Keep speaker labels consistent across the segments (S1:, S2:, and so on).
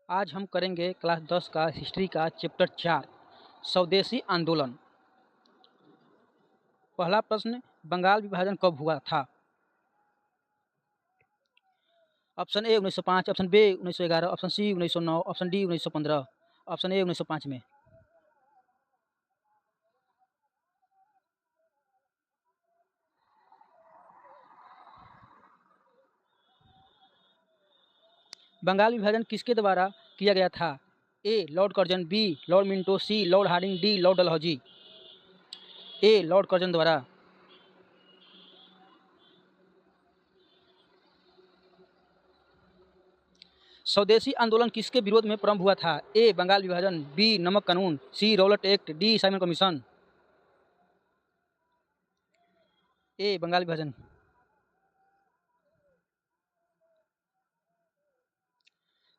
S1: आज हम करेंगे क्लास 10 का हिस्ट्री का चैप्टर 4 स्वदेशी आंदोलन। पहला प्रश्न, बंगाल विभाजन कब हुआ था? Option A 1905, option B 1911, option C 1909, option D 1915। Option A 1905 में। बंगाल विभाजन किसके द्वारा किया गया था? A lord Curzon, B lord Minto, C lord Hardinge, D lord Dalhousie. A lord Curzon द्वारा। स्वदेशी आंदोलन किसके विरोध में प्रारंभ हुआ था? ए बंगाल विभाजन, बी नमक कानून, C Rowlatt Act, D Simon commission. A Bengal विभाजन।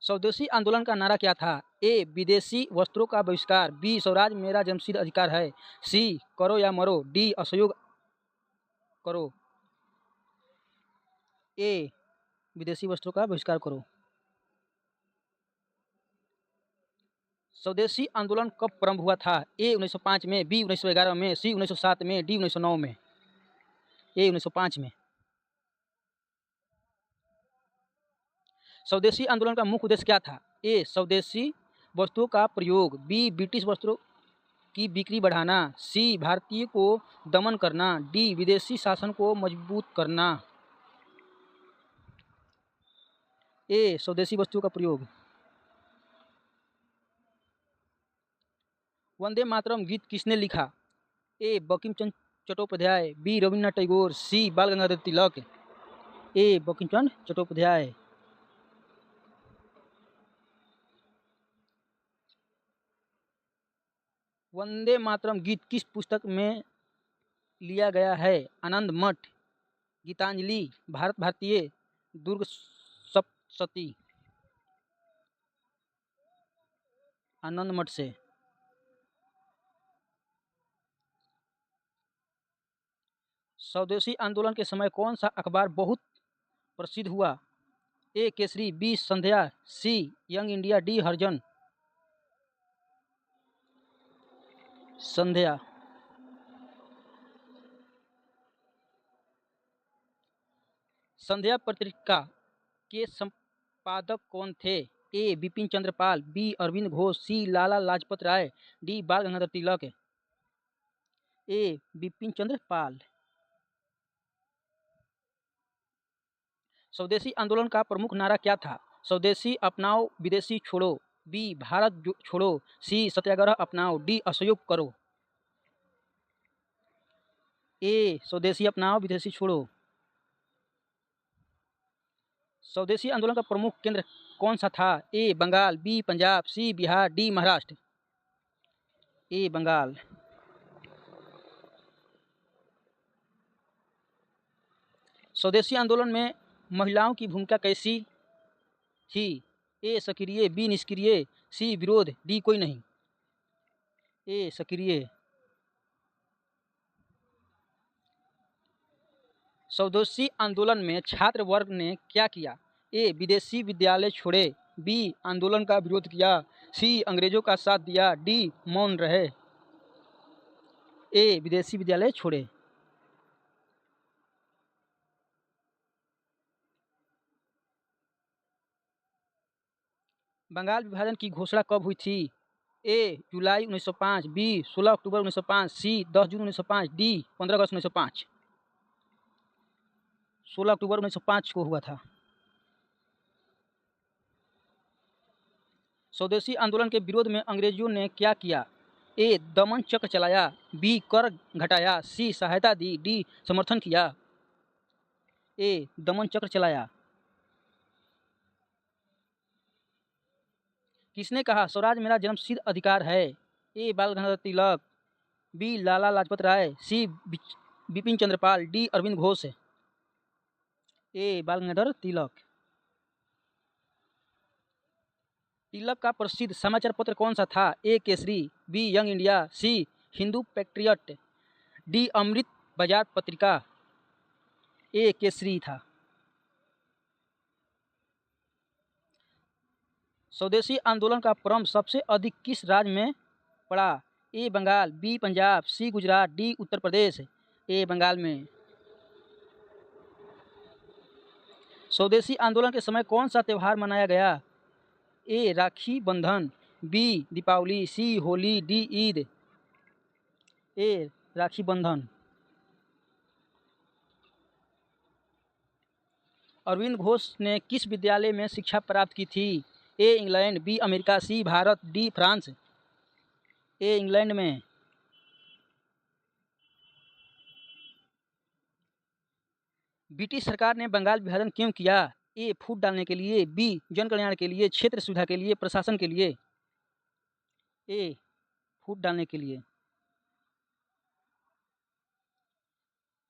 S1: स्वदेशी आंदोलन का नारा क्या था? ए विदेशी वस्त्रों का बहिष्कार, बी स्वराज मेरा जन्मसिद्ध अधिकार है, सी करो या मरो, डी असहयोग करो। ए विदेशी वस्त्रों का बहिष्कार करो। स्वदेशी आंदोलन कब प्रारंभ हुआ था? ए 1905 में, बी 1911 में, सी 1907 में, डी 1909 में। ए 1905 में। स्वदेशी आंदोलन का मुख्य उद्देश्य क्या था? ए स्वदेशी वस्तुओं का प्रयोग, बी ब्रिटिश वस्त्रों की बिक्री बढ़ाना, सी भारतीय को दमन करना, डी विदेशी शासन को मजबूत करना। ए स्वदेशी वस्तुओं का प्रयोग। वंदे मातरम गीत किसने लिखा? ए बंकिम चंद्र चट्टोपाध्याय, बी रविन्द्रनाथ टैगोर, सी बाल गंगाधर तिलक। ए बंकिम चंद्र चट्टोपाध्याय। वंदे मातरम गीत किस पुस्तक में लिया गया है? आनंद मठ, गीतांजलि, भारत भारतीय, दुर्ग सप्तशती। आनंद मठ से। स्वदेशी आंदोलन के समय कौन सा अखबार बहुत प्रसिद्ध हुआ? ए केसरी, बी संध्या, सी यंग इंडिया, डी हरिजन। संध्या। संध्या पत्रिका के संपादक कौन थे? ए बिपिन चंद्र पाल, बी अरविंद घोष, सी लाला लाजपत राय, डी बाल गंगाधर तिलक। ए बिपिन चंद्र पाल। स्वदेशी आंदोलन का प्रमुख नारा क्या था? स्वदेशी अपनाओ, विदेशी छोड़ो, बी भारत छोड़ो, सी सत्याग्रह अपनाओ, डी असहयोग करो। ए स्वदेशी अपनाओ, विदेशी छोड़ो। स्वदेशी आंदोलन का प्रमुख केंद्र कौन सा था? ए बंगाल, बी पंजाब, सी बिहार, डी महाराष्ट्र। ए बंगाल। स्वदेशी आंदोलन में महिलाओं की भूमिका कैसी थी? ए सक्रिय, बी निष्क्रिय, सी विरोध, डी कोई नहीं। ए सक्रिय। स्वदेशी आंदोलन में छात्र वर्ग ने क्या किया? ए विदेशी विद्यालय छोड़े, बी आंदोलन का विरोध किया, सी अंग्रेजों का साथ दिया, डी मौन रहे। ए विदेशी विद्यालय छोड़े। बंगाल विभाजन की घोषणा कब हुई थी? ए जुलाई 1905, बी 16 अक्टूबर 1905, सी 10 जून 1905, डी 15 अगस्त 1905। 16 अक्टूबर 1905 को हुआ था। स्वदेशी आंदोलन के विरोध में अंग्रेजों ने क्या किया? ए दमन चक्र चलाया, बी कर घटाया, सी सहायता दी, डी समर्थन किया। ए दमन चक्र चलाया। किसने कहा स्वराज मेरा जन्मसिद्ध अधिकार है? ए बाल गंगाधर तिलक, बी लाला लाजपत राय, सी बिपिन चंद्रपाल, डी अरविंद घोष। ए बाल गंगाधर तिलक। तिलक का प्रसिद्ध समाचार पत्र कौन सा था? A Kesari, B Young India, C Hindu Patriot, D Amrit Bazar Patrika. ए केसरी था। स्वदेशी आंदोलन का प्रारंभ सबसे अधिक किस राज्य में पड़ा? ए बंगाल, बी पंजाब, सी गुजरात, डी उत्तर प्रदेश। ए बंगाल में। स्वदेशी आंदोलन के समय कौन सा त्यौहार मनाया गया? ए राखी बंधन, बी दीपावली, सी होली, डी ईद। ए राखी बंधन। अरविंद घोष ने किस विद्यालय में शिक्षा प्राप्त की थी? A England, B America, C Bharat, D France. A England में। ब्रिटिश सरकार ने बंगाल विभाजन क्यों किया? ए फूट डालने के लिए, बी जन कल्याण के लिए, क्षेत्र सुविधा के लिए, प्रशासन के लिए। ए फूट डालने के लिए।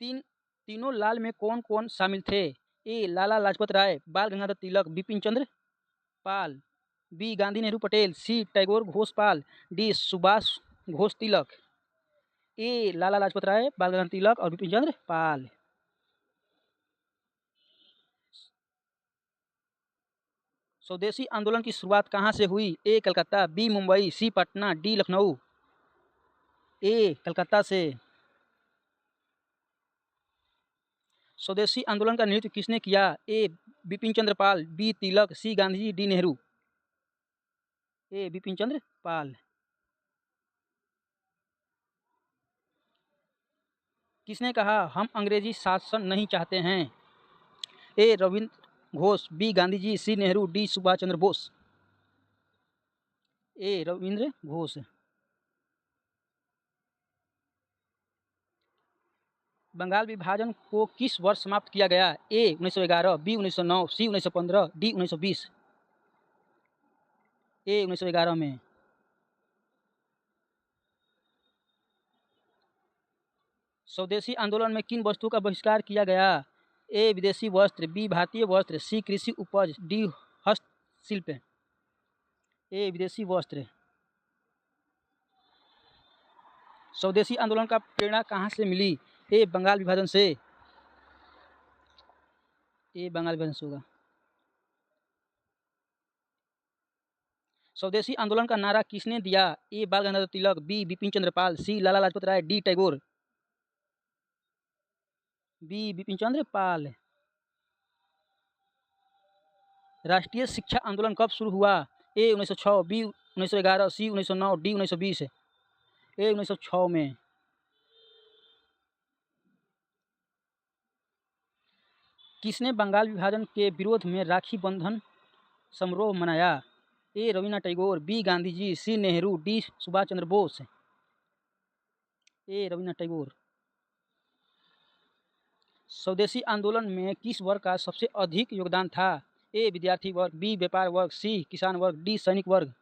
S1: तीनों लाल में कौन कौन शामिल थे? ए लाला लाजपत राय, बाल गंगाधर तिलक, बिपिन चंद्र पाल, बी गांधी नेहरू पटेल, सी टैगोर घोष पाल, डी सुभाष घोष तिलक। ए लाला लाजपत राय, बाल गंगाधर तिलक और बिपिन चंद्र पाल। स्वदेशी आंदोलन की शुरुआत कहाँ से हुई? ए कलकत्ता, बी मुंबई, सी पटना, डी लखनऊ। ए कलकत्ता से। स्वदेशी आंदोलन का नेतृत्व किसने किया? ए बिपिन चंद्र पाल, बी तिलक, सी गांधी, डी नेहरू। ए बिपिन चंद्र पाल। किसने कहा हम अंग्रेजी शासन नहीं चाहते हैं? ए रविंद्र घोष, बी गांधी जी, सी नेहरू, डी सुभाष चंद्र बोस। ए रविंद्र घोष। बंगाल विभाजन को किस वर्ष समाप्त किया गया? ए 1911, बी 1909, सी 1915, डी 1920। ए 1911 में। स्वदेशी आंदोलन में किन वस्तुओं का बहिष्कार किया गया? ए विदेशी वस्त्र, बी भारतीय वस्त्र, सी कृषि उपज, डी हस्तशिल्प। ए विदेशी वस्त्र। स्वदेशी आंदोलन का प्रेरणा कहाँ से मिली? ए बंगाल विभाजन से। ए बंगाल विभाजन से होगा। स्वदेशी आंदोलन का नारा किसने दिया? ए बाल गंगाधर तिलक, बी बिपिन चंद्र पाल, सी लाला लाजपत राय, डी टैगोर। बी बिपिन चंद्र पाल। राष्ट्रीय शिक्षा आंदोलन कब शुरू हुआ? ए 1906, बी 1911, सी 1909, डी 1920। ए 1906 में। किसने बंगाल विभाजन के विरोध में राखी बंधन समारोह मनाया? ए रविन्द्रनाथ टैगोर, बी गांधी जी, सी नेहरू, डी सुभाष चंद्र बोस। ए रविन्द्रनाथ टैगोर। स्वदेशी आंदोलन में किस वर्ग का सबसे अधिक योगदान था? ए विद्यार्थी वर्ग, बी व्यापार वर्ग, सी किसान वर्ग, डी सैनिक वर्ग।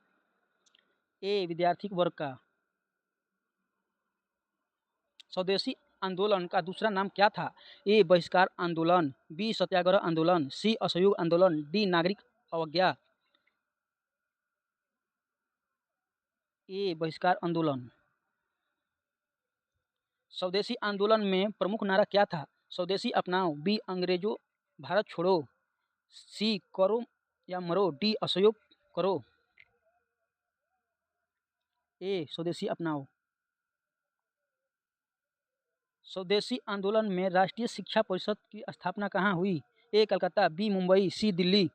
S1: ए विद्यार्थी वर्ग का। स्वदेशी आंदोलन का दूसरा नाम क्या था? ए बहिष्कार आंदोलन, बी सत्याग्रह आंदोलन, सी असहयोग आंदोलन, डी नागरिक अवज्ञा। ए बहिष्कार आंदोलन। स्वदेशी आंदोलन में प्रमुख नारा क्या था? स्वदेशी अपनाओ, बी अंग्रेजों भारत छोड़ो, सी करो या मरो, डी असहयोग करो। ए स्वदेशी अपनाओ। स्वदेशी आंदोलन में राष्ट्रीय शिक्षा परिषद की स्थापना कहाँ हुई? ए कलकत्ता, बी मुंबई, सी दिल्ली।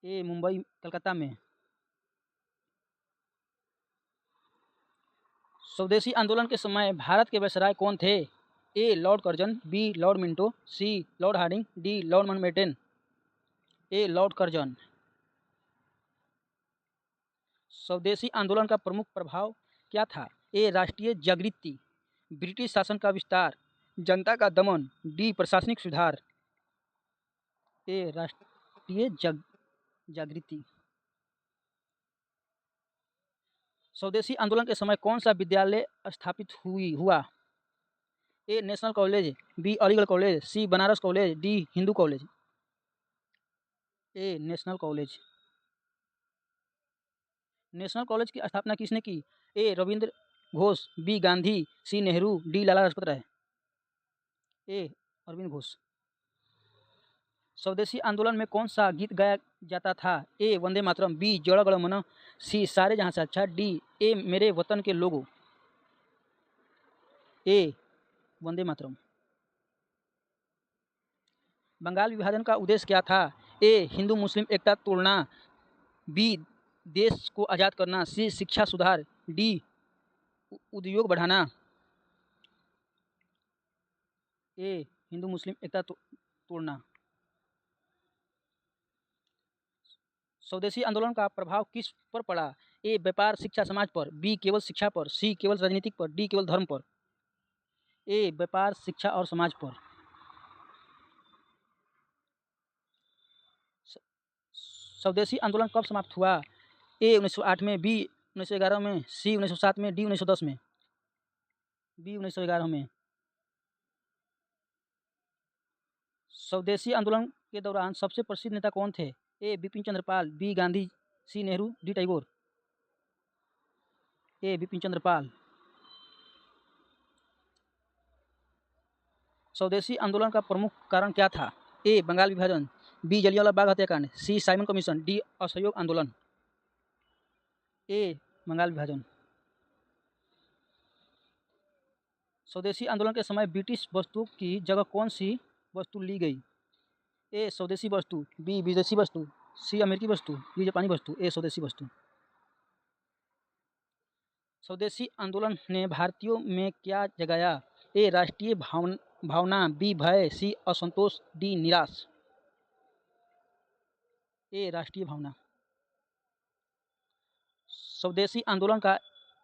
S1: ए मुंबई कलकत्ता में। स्वदेशी आंदोलन के समय भारत के वायसराय कौन थे? A lord Curzon, B lord Minto, C lord Hardinge, D lord Mountbatten. A lord Curzon. Swadeshi आंदोलन का प्रमुख प्रभाव क्या था? ए राष्ट्रीय जागृति, ब्रिटिश शासन का विस्तार, जनता का दमन, डी प्रशासनिक सुधार। ए राष्ट्रीय जागृति। स्वदेशी आंदोलन के समय कौन सा विद्यालय स्थापित हुआ? A national college, B Aligarh college, C Banaras college, D Hindu college. A national college. National college की स्थापना किसने की? A Ravindra Ghosh, B Gandhi, C Nehru, D Lala Lajpat Rai. A Arvind Ghosh. Swadeshi आंदोलन में कौन सा गीत गाया जाता था। ए वंदे मातरम, बी जड़ गण मन, सी सारे जहां से अच्छा, डी ए मेरे वतन के लोगों। ए वंदे मातरम। बंगाल विभाजन का उद्देश्य क्या था? ए हिंदू मुस्लिम एकता तोड़ना, बी देश को आज़ाद करना, सी शिक्षा सुधार, डी उद्योग बढ़ाना। ए हिंदू मुस्लिम एकता तोड़ना। स्वदेशी आंदोलन का प्रभाव किस पर पड़ा? ए व्यापार शिक्षा समाज पर, बी केवल शिक्षा पर, सी केवल राजनीतिक पर, डी केवल धर्म पर। ए व्यापार शिक्षा और समाज पर। स्वदेशी आंदोलन कब समाप्त हुआ? ए 1908 में, बी 1911 में, सी 1907 में, डी 1910 में। बी 1911 में। स्वदेशी आंदोलन के दौरान सबसे प्रसिद्ध नेता कौन थे? ए Bipin Chandra Pal, B Gandhi, C Nehru, D Tagore. ए बिपिन चंद्र पाल। स्वदेशी आंदोलन का प्रमुख कारण क्या था? ए बंगाल विभाजन, बी जलियांवाला बाग हत्याकांड, सी साइमन कमीशन, डी असहयोग आंदोलन। ए बंगाल विभाजन। स्वदेशी आंदोलन के समय ब्रिटिश वस्तुओं की जगह कौन सी वस्तु ली गई? ए स्वदेशी वस्तु, बी विदेशी वस्तु, सी अमेरिकी वस्तु, डी जापानी वस्तु। ए स्वदेशी वस्तु। स्वदेशी आंदोलन ने भारतीयों में क्या जगाया? ए राष्ट्रीय भावना, बी भय, सी असंतोष, डी निराश। ए राष्ट्रीय भावना। स्वदेशी आंदोलन का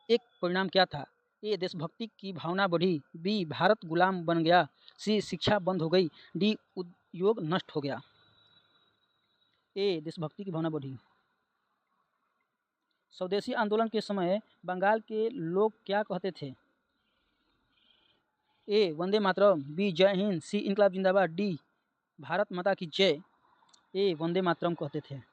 S1: एक परिणाम क्या था? ए देशभक्ति की भावना बढ़ी, बी भारत गुलाम बन गया, सी शिक्षा बंद हो गई, डी उद्योग नष्ट हो गया। ए देशभक्ति की भावना बढ़ी। स्वदेशी आंदोलन के समय बंगाल के लोग क्या कहते थे? ए वंदे मातरम, बी जय हिंद, सी इनकलाब जिंदाबाद, डी भारत माता की जय। ए वंदे मातरम कहते थे।